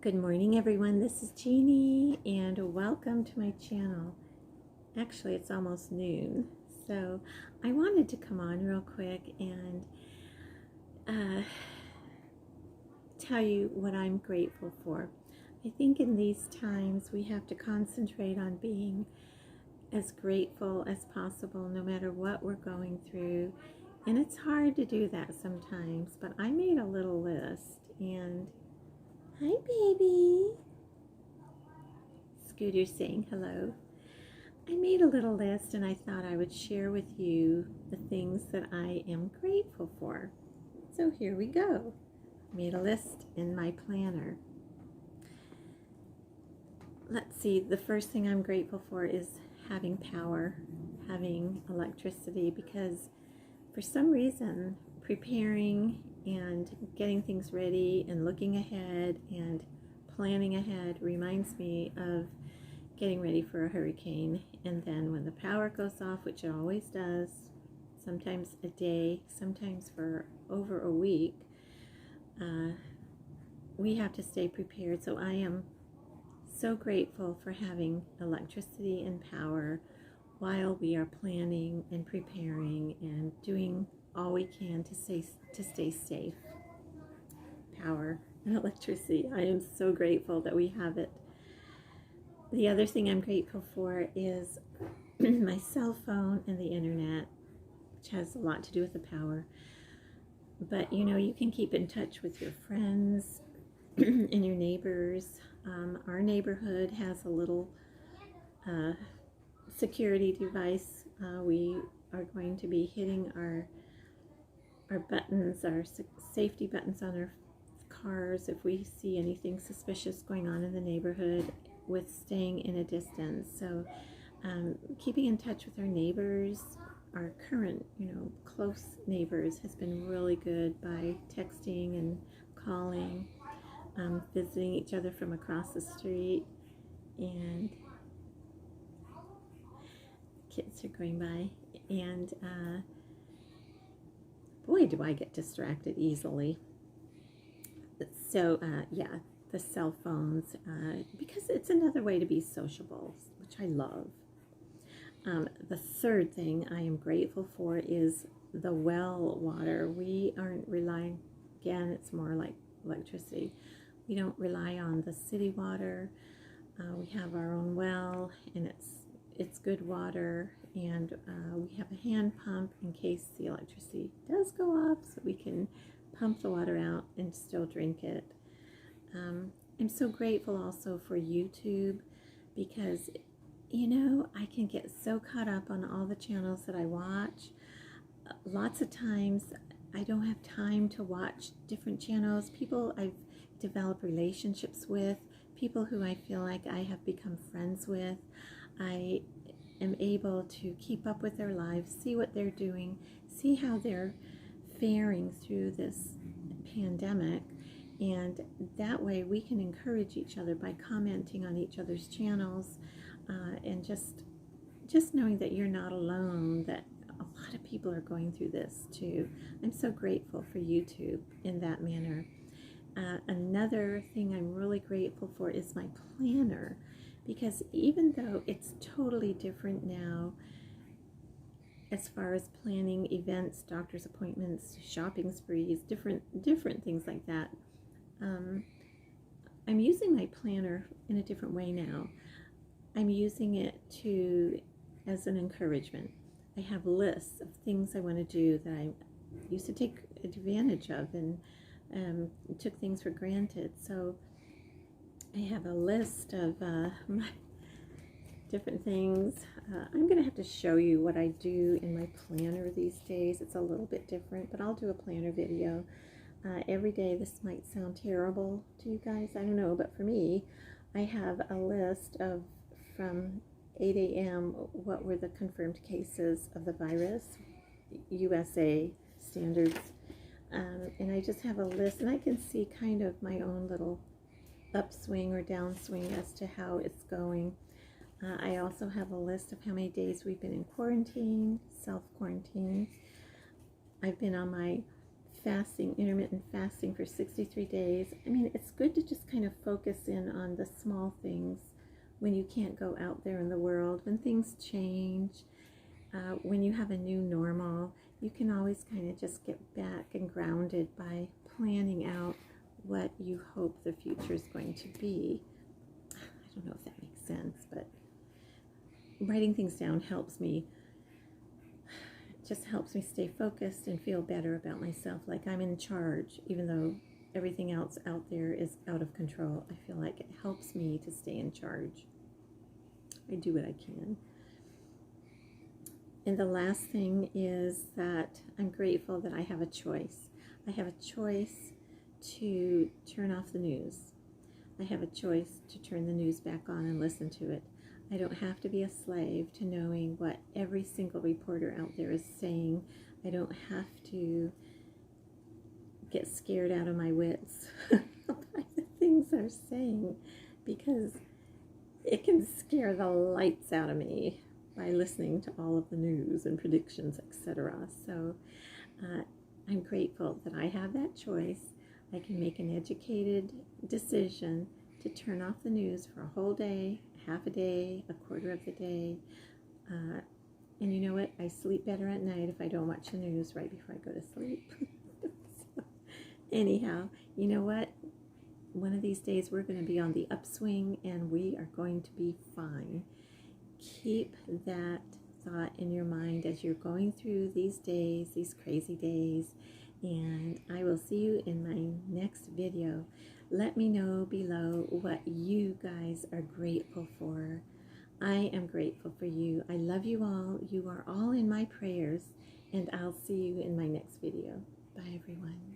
Good morning, everyone. This is Jeannie, and welcome to my channel. Actually, it's almost noon, so I wanted to come on real quick and tell you what I'm grateful for. I think in these times we have to concentrate on being as grateful as possible, no matter what we're going through. And it's hard to do that sometimes, but I made a little list. And hi, baby. Scooter saying hello. I made a little list and I thought I would share with you the things that I am grateful for. So here we go. I made a list in my planner. Let's see, the first thing I'm grateful for is having power, having electricity, because for some reason preparing and getting things ready and looking ahead and planning ahead reminds me of getting ready for a hurricane. And then when the power goes off, which it always does, sometimes a day, sometimes for over a week, we have to stay prepared. So I am so grateful for having electricity and power while we are planning and preparing and doing all we can to stay safe. Power and electricity. I am so grateful that we have it. The other thing I'm grateful for is my cell phone and the internet, which has a lot to do with the power. But you know, you can keep in touch with your friends and your neighbors. Our neighborhood has a little security device. We are going to be hitting our buttons, our safety buttons on our cars if we see anything suspicious going on in the neighborhood, with staying in a distance. So keeping in touch with our neighbors, our current, close neighbors, has been really good by texting and calling, visiting each other from across the street, and kids are going by. And boy, do I get distracted easily. So yeah, the cell phones, because it's another way to be sociable, which I love. The third thing I am grateful for is the well water. We aren't relying, again, it's more like electricity. We don't rely on the city water. We have our own well, and it's good water, and we have a hand pump in case the electricity does go off, so we can pump the water out and still drink it. I'm so grateful also for YouTube, because I can get so caught up on all the channels that I watch. Lots of times I don't have time to watch different channels, people I've developed relationships with, people who I feel like I have become friends with. I am able to keep up with their lives, see what they're doing, see how they're faring through this pandemic, and that way we can encourage each other by commenting on each other's channels, and just knowing that you're not alone, that a lot of people are going through this too. I'm so grateful for YouTube in that manner. Another thing I'm really grateful for is my planner, because even though it's totally different now as far as planning events, doctor's appointments, shopping sprees, different things like that, I'm using my planner in a different way now. I'm using it as an encouragement. I have lists of things I want to do that I used to take advantage of and took things for granted. So I have a list of my different things. I'm going to have to show you what I do in my planner these days. It's a little bit different, but I'll do a planner video. Every day. This might sound terrible to you guys, I don't know, but for me, I have a list of, from 8 a.m. what were the confirmed cases of the virus, USA standards, and I just have a list, and I can see kind of my own little upswing or downswing as to how it's going. I also have a list of how many days we've been in quarantine, self-quarantine. I've been on my fasting, intermittent fasting for 63 days. I mean, it's good to just kind of focus in on the small things when you can't go out there in the world, when things change, when you have a new normal. You can always kind of just get back and grounded by planning out what you hope the future is going to be. I don't know if that makes sense, but writing things down helps me, just helps me stay focused and feel better about myself, like I'm in charge, even though everything else out there is out of control. I feel like it helps me to stay in charge. I do what I can. And the last thing is that I'm grateful that I have a choice. I have a choice to turn off the news. I have a choice to turn the news back on and listen to it. I don't have to be a slave to knowing what every single reporter out there is saying. I don't have to get scared out of my wits by the things they're saying, because it can scare the lights out of me by listening to all of the news and predictions, etc. So I'm grateful that I have that choice. I can make an educated decision to turn off the news for a whole day, half a day, a quarter of the day. And you know what? I sleep better at night if I don't watch the news right before I go to sleep. So, anyhow, you know what? One of these days we're going to be on the upswing and we are going to be fine. Keep that thought in your mind as you're going through these days, these crazy days, and I will see you in my next video. Let me know below what you guys are grateful for. I am grateful for you. I love you all. You are all in my prayers, and I'll see you in my next video. Bye, everyone.